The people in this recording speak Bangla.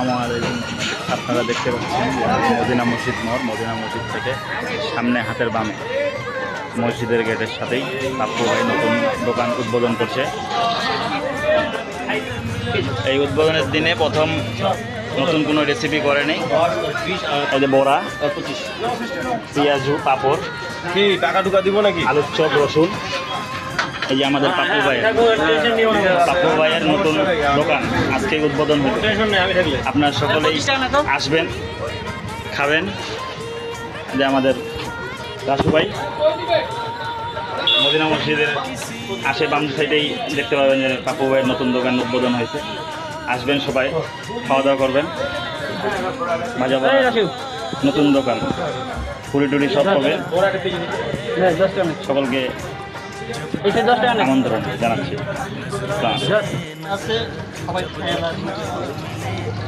আমার আপনারা দেখতে পাচ্ছেন মদিনা মসজিদ মোড়। মদিনা মসজিদ থেকে সামনে হাতের বামে মসজিদের গেটের সাথেই পাপ্পু ভাই নতুন দোকান উদ্বোধন করছে। এই উদ্বোধনের দিনে প্রথম নতুন কোনো রেসিপি করেনি। এই যে বড়া, পেঁয়াজু, পাঁপড়, কি টাকা টুকা দিব নাকি? আলুর চপ, রসুন। এই যে আমাদের পাপ্পু ভাইয়ের নতুন দোকান আজকে উদ্বোধন হলো। আপনার সকলেই আসবেন, খাবেন। যে আমাদের রাসু ভাই মদিনা মসজিদের আশে বাম সাইডেই দেখতে পাবেন যে পাপ্পু ভাইয়ের নতুন দোকান উদ্বোধন হয়েছে। আসবেন সবাই, খাওয়া দাওয়া করবেন। ভাজা নতুন দোকান, পুরি টুরি সব হবে। সকলকে আমন্ত্রণ জানাচ্ছি।